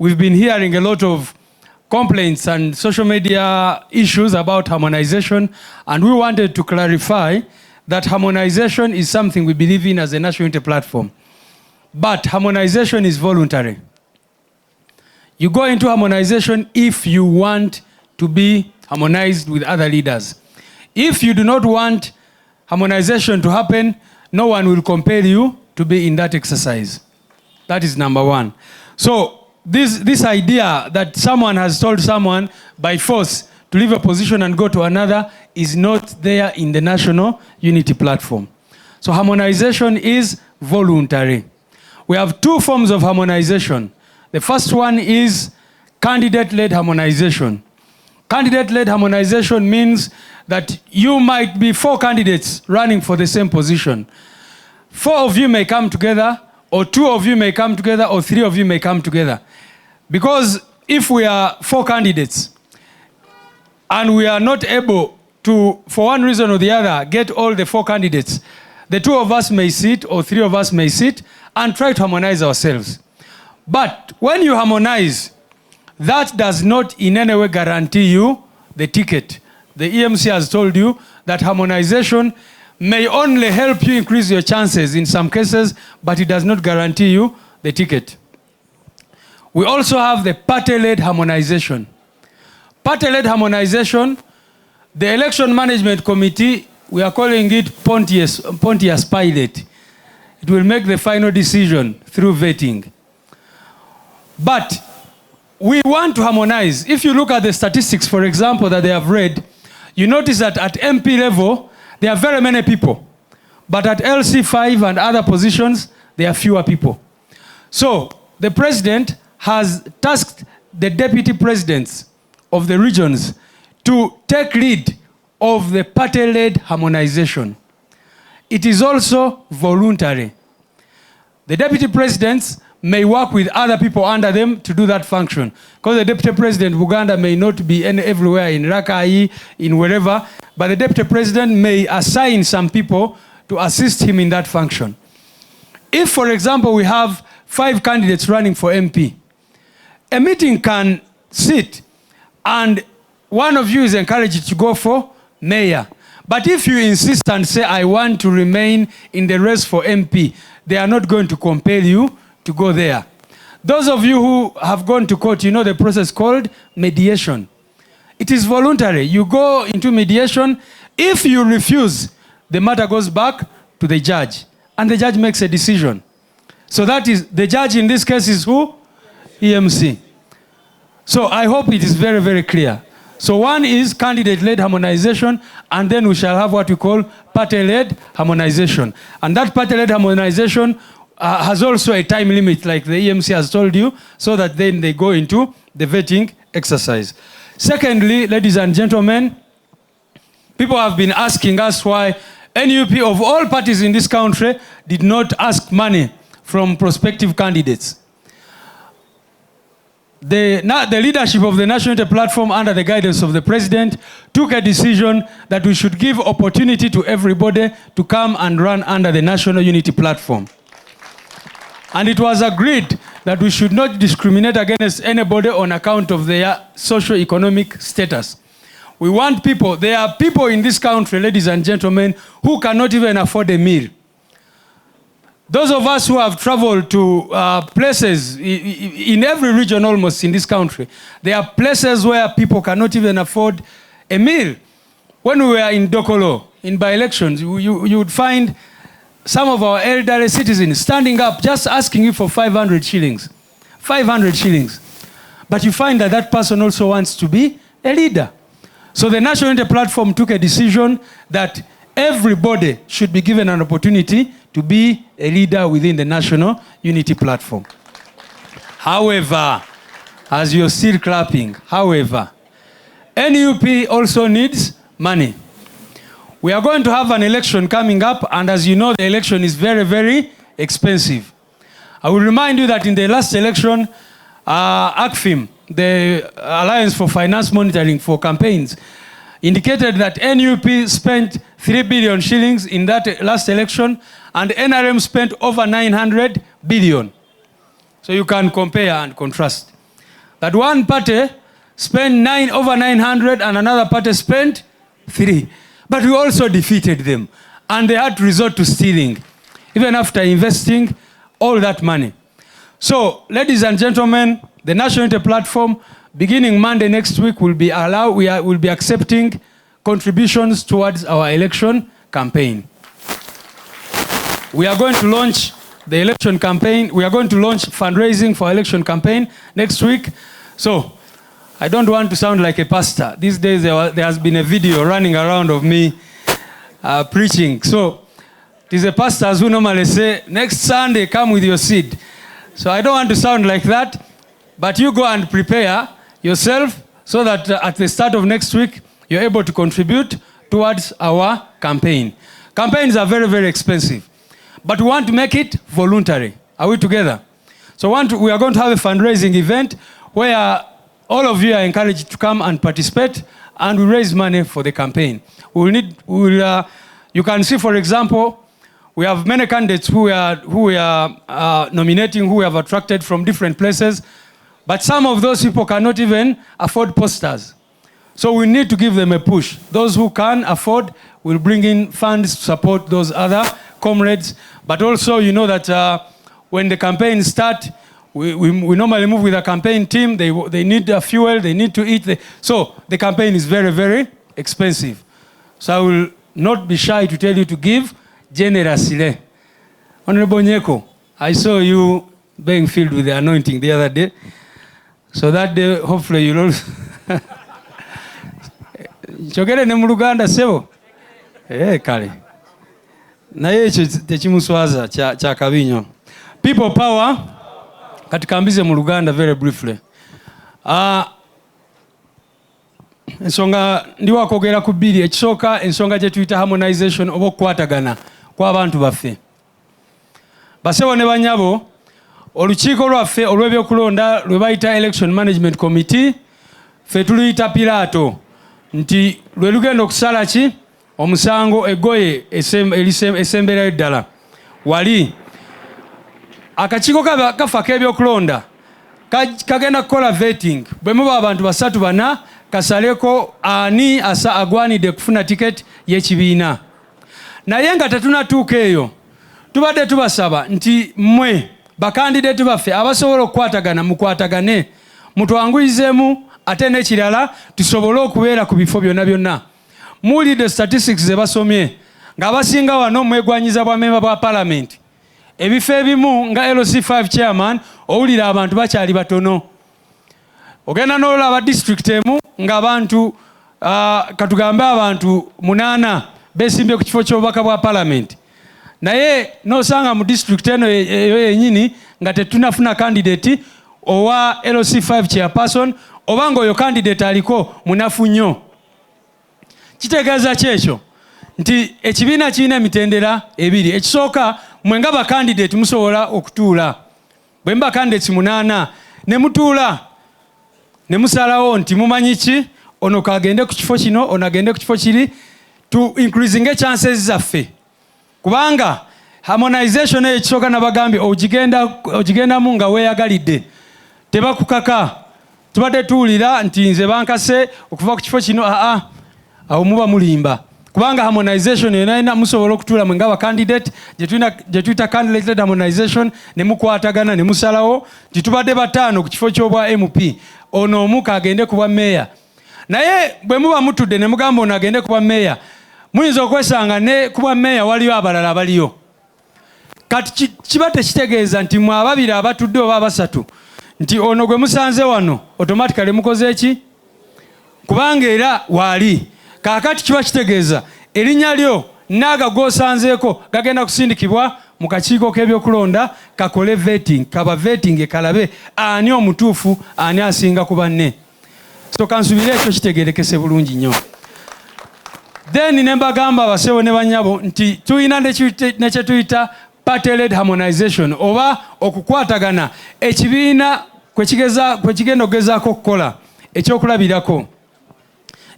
we've been hearing a lot of complaints and social media issues about harmonization, and we wanted to clarify that harmonization is something we believe in as a national unity platform. But harmonization is voluntary. You go into harmonization if you want to be harmonized with other leaders. If you do not want harmonization to happen, no one will compel you to be in that exercise. That is number one. So this idea that someone has told someone by force to leave a position and go to another is not there in the national unity platform. So harmonization is voluntary. We have two forms of harmonization. The first one is candidate-led harmonization. Candidate-led harmonization means that you might be 4 candidates running for the same position. 4 of you may come together, or 2 of you may come together, or 3 of you may come together. Because if we are 4 candidates and we are not able to, for one reason or the other, get all the 4 candidates, the 2 of us may sit or 3 of us may sit and try to harmonize ourselves. But when you harmonize, that does not in any way guarantee you the ticket. The EMC has told you that harmonization may only help you increase your chances in some cases, but it does not guarantee you the ticket. We also have the party-led harmonization. Party-led harmonization, the Election Management Committee, we are calling it Pontius Pilot. It will make the final decision through vetting. But we want to harmonize. If you look at the statistics, for example, that they have read, you notice that at MP level, there are very many people. But at LC5 and other positions, there are fewer people. So the president has tasked the deputy presidents of the regions to take lead of the party-led harmonization. It is also voluntary. The deputy presidents may work with other people under them to do that function. Because the deputy president of Uganda may not be everywhere, in Rakai, in wherever, but the deputy president may assign some people to assist him in that function. If, for example, we have 5 candidates running for MP, a meeting can sit and one of you is encouraged to go for mayor. But if you insist and say, I want to remain in the race for MP, they are not going to compel you to go there. Those of you who have gone to court, you know the process called mediation. It is voluntary. You go into mediation. If you refuse, the matter goes back to the judge, and the judge makes a decision. So that is, the judge in this case is who? EMC. So I hope it is very, very clear. So one is candidate-led harmonization, and then we shall have what we call party-led harmonization. And that party-led harmonization has also a time limit, like the EMC has told you, so that then they go into the vetting exercise. Secondly, ladies and gentlemen, people have been asking us why NUP of all parties in this country did not ask money from prospective candidates. The leadership of the National Unity Platform, under the guidance of the President, took a decision that we should give opportunity to everybody to come and run under the National Unity Platform. And it was agreed that we should not discriminate against anybody on account of their socio-economic status. We want people, there are people in this country, ladies and gentlemen, who cannot even afford a meal. Those of us who have traveled to places in every region almost in this country, there are places where people cannot even afford a meal. When we were in Dokolo, in by-elections, you would find some of our elderly citizens standing up just asking you for 500 shillings. 500 shillings. But you find that that person also wants to be a leader. So the National Unity Platform took a decision that everybody should be given an opportunity to be a leader within the National Unity Platform. However, as you're still clapping, however, NUP also needs money. We are going to have an election coming up, and as you know, the election is very, very expensive. I will remind you that in the last election, ACFIM, the Alliance for Finance Monitoring for Campaigns, indicated that NUP spent 3 billion shillings in that last election, and NRM spent over 900 billion. So you can compare and contrast. that one party spent over 900 and another party spent 3. But we also defeated them. And they had to resort to stealing, even after investing all that money. So, ladies and gentlemen, the National Unity Platform, beginning Monday next week, will be accepting contributions towards our election campaign. We are going to launch the election campaign. We are going to launch fundraising for election campaign next week. So, I don't want to sound like a pastor. These days there has been a video running around of me preaching. So, it is the pastors who normally say, next Sunday, come with your seed. So I don't want to sound like that, but you go and prepare yourself so that at the start of next week, you're able to contribute towards our campaign. Campaigns are very, very expensive, but we want to make it voluntary. Are we together? So we are going to have a fundraising event where all of you are encouraged to come and participate, and we raise money for the campaign. You can see, for example, we have many candidates who we are nominating, who we have attracted from different places, but some of those people cannot even afford posters. So we need to give them a push. Those who can afford will bring in funds to support those other comrades. But also, you know that when the campaign starts, we normally move with a campaign team. They need fuel, they need to eat. So the campaign is very, very expensive. So I will not be shy to tell you to give generously. Honorable Nyeko, I saw you being filled with the anointing the other day. So that day, hopefully you'll also... Chogere ne muluganda sebo? Kale. Na yecho techimuswaza cha kabinyo. People power, katikambize muluganda very briefly. Ensonga ndiwa kogera ku bbiri ekisooka ensonga gye tuyita harmonization oba okukwatagana kw'abantu baffe. Basebo ne banyabo, olukiiko lwaffe olw'ebyokulonda lwe bayita Election Management Committee, ffe tuluyita Pilato, nti lwe lugenda okusala ki omusango eggoye esemberayo ddala. Wali akakiiko kafa k'ebyokulonda kagenda kukola vetting. Bwe muba abantu 3-4 kasaleko ani agwanidde kufuna ticket y'ekibiina. Naye nga tetunatuuka eyo, tubadde tubasaba nti mmwe bakandidate baffe abasobola okukwatagana mukwatagane, mutwanguyizeemu ate n'ekirala tusobole okubeera ku bifo byonna byonna. Muwulidde statistics ze basomye ng'abasinga wano mwegwanyiza bwa memba bwa parliament. Ebifo ebimu nga LC5 chairman owulira abantu bakyali batono. Ogenda n'olaba district emu ng'abantu katugambe abantu 8 besimbye ku kifo ky'obubaka bwa parliament. Naye n'osanga mu district eno eyo yennyini nga tetunafuna candidate owa LC5 chairperson, oba ng'oyo candidate aliko munafu nnyo. Kitegeeza kyekyo nti ekibiina kirina emitendera ebiri. Ekisooka, mwe nga ba candidate musobola okutuula. Bwe mba candidates 8 ne mutuula ne musalawo nti mumanyi ki, ono kagende ku kifo kino, ono agende ku kifo kiri, to increasing chances zaffe. Kubanga harmonization ekisooka nabagambye ogigendamu nga weeyagalidde, tebakukaka. Tubadde tuwulira nti nze bankase okuva ku kifo kino, awo muba mulimba. Kubanga harmonization yena musobola okutuula mwe nga ba candidate gye tuyita candidate harmonization, ne mukwatagana ne musalawo nti tubadde 5 ku kifo ky'obwa MP, ono omu kagende ku bwa meya. Naye bwe muba mutudde ne mugamba ono agende ku bwa meya, muyinza okwesanga ne ku bwa meya waliyo abalala abaliyo. Kati kiba tekitegeeza nti mwe ababiri abatudde oba 3 nti ono gwe musanze wano automatically mukoze eki, kubanga era wali. Kaakati kiba kitegeeza erinnya lyo naaga g'osanzeeko gagenda kusindikibwa mu kakiiko k'ebyokulonda kakole vetting, kaba vetting kalabe ani omutuufu, ani asinga ku banne. So kansubire ekyo kitegeerekese bulungi nnyo. Then ne mbagamba abasebo ne banyabo nti tuyina ne kye tuyita party-led harmonization oba okukwatagana ekibiina kwe kigenda okugezaako okukola ekyokulabirako.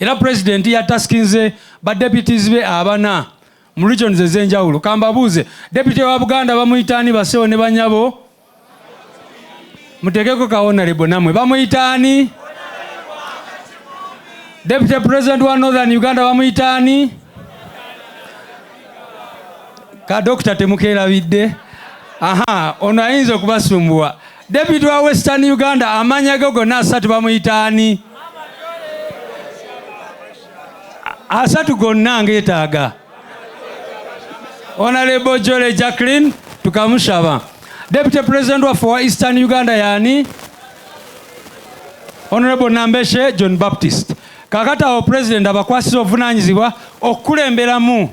Era president yataskinze ba deputies be 4 mu regions ez'enjawulo. Kambabuuze, deputy wa Buganda bamuyitaani basebo ne banyabo? mutegeko ka honorable namwe bamuyitaani Deputy President wa Northern Uganda bamuyitaani ka Dr. Temukeerabidde ono ayinza okubasumbuwa Deputy wa Western Uganda amanya ge gonna asatu bamuyitaani asatu gonna ngeetaaga Honorable Jole Jacqueline tukamushaba Deputy President wa Eastern Uganda yani Honorable Nambeshe John Baptist kakata awo President abakwasiza obuvunaanyizibwa okukulemberamu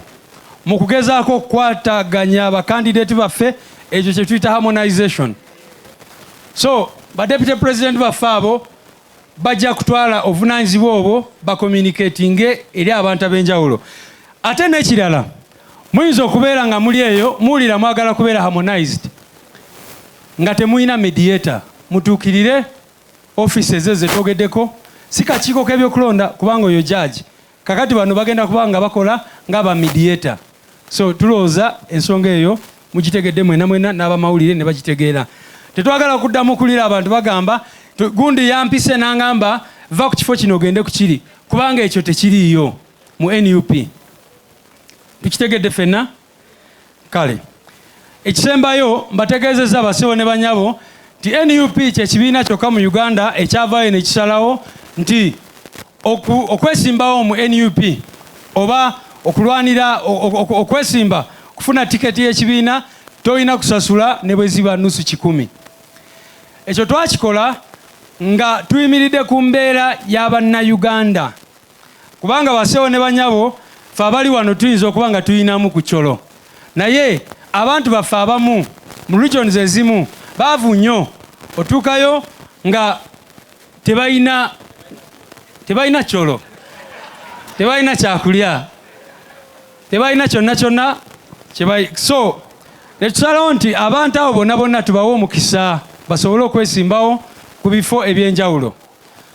mu kugezaako okukwataganya abakandidate baffe ekyo kye tuyita harmonization. So ba Deputy President baffe abo bajja kutwala obuvunaanyizibwa obwo bakommunicatinge eri abantu ab'enjawulo. Ate n'ekirala muyinza okubeera nga muli eyo muwulira mwagala kubeera harmonized nga temuyina mediator mutuukirire offices ze togeddeko si kakiiko k'ebyokulonda kubanga oyo judge kakati bano bagenda kubanga bakola ng'aba mediator. So tulowooza ensonga eyo mugitegedde mwena n'abamawulire ne bagitegeera. Tetwagala kuddamu kulira abantu bagamba gundi yampise n'angamba va ku kifo kino ogende ku kiri kubanga ekyo tekiriiyo mu NUP. Tukitegedde ffenna kale ekisembayo mbategeezezza basewo ne banyabo nti NUP kyekibiina kyokka mu Uganda ekyavaayo ne kisalawo nti okwesimbawo mu NUP oba okulwanira okwesimba kufuna tiketi y'ekibiina tolina kusasula ne bwe ziba nusu 100. Ekyo twakikola nga tuyimiridde ku mbeera y'Abannayuganda kubanga basewo ne banyabo ffe abali wano tuyinza okuba nga tuyinamu ku kyolo naye abantu baffe abamu mu regions ezimu baavu nnyo otuukayo nga tebalina kyolo tebalina kyakulya tebalina kyonna so netusalawo nti abantu abo bonna tubawe omukisa basobole okwesimbawo ku bifo ebyenjawulo.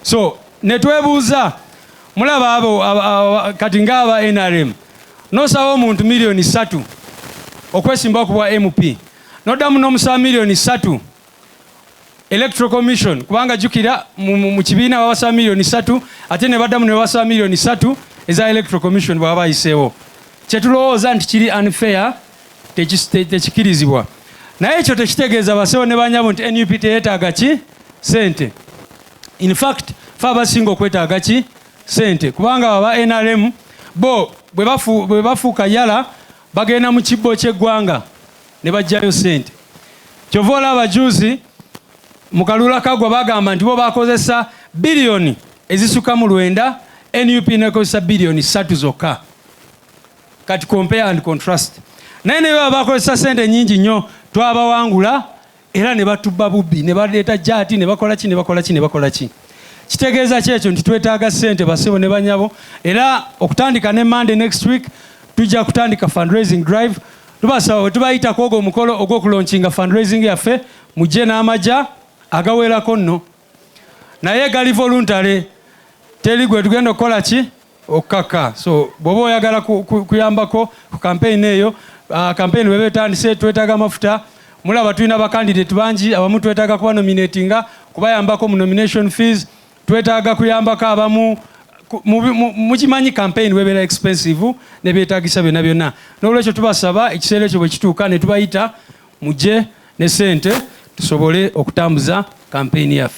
So netwebuuza mulaba abo kati ng'aba NRM nosaba omuntu million 3 okwesimbawo ku bwa MP noddamu n'omusaba million 3 Electoral Commission kubanga jukira mu kibiina babasaba million 3 ate ne baddamu ne babasaba million 3 eza Electoral Commission bwaba bayiseewo. Kyetulowooza nti kiri unfair tekikirizibwa naye ekyo tekitegeeza basewo ne banyabo nti NUP teyeetaaga ki sente. In fact fe abasinga okwetaaga ki sente kubanga baba NRM bo bwe bafuuka yala bagenda mu kibbo ky'eggwanga ne bajjayo sente. Kyova olaba juzi mu kalula kagwa bagamba nti bo bakozesa biliyoni ezisuka mu 9 NUP nekozesa biliyoni 3 zokka. Kati compare and contrast. Naye ne baba bakozesa sente nyingi nnyo twabawangula era ne batubba bubbi ne baleeta jaati ne bakola ki. Kitegeeza kyekyo nti twetaaga sente basebo ne banyabo era okutandika ne Monday next week tujja kutandika fundraising drive. Tubasaba tubayita kwogo omukolo ogw'okulaunchinga fundraising yaffe mujje n'amajja agawerako nno naye gali voluntary teri gwe tugenda okukola ki okukaka. So bw'oba oyagala kuyambako ku campaign eyo campaign bweba etandise twetaaga amafuta mulaba tulina bakandidate bangi abamu twetaaga kuba nominatinga kubayambako mu nomination fees twetaaga kuyambako abamu mukimanyi campaign webeera expensive ne beetagisa byonna n'olwekyo tubasaba ekiseera ekyo bwe kituuka ne tubayita mujje ne sente tusobole okutambuza campaign yaffe.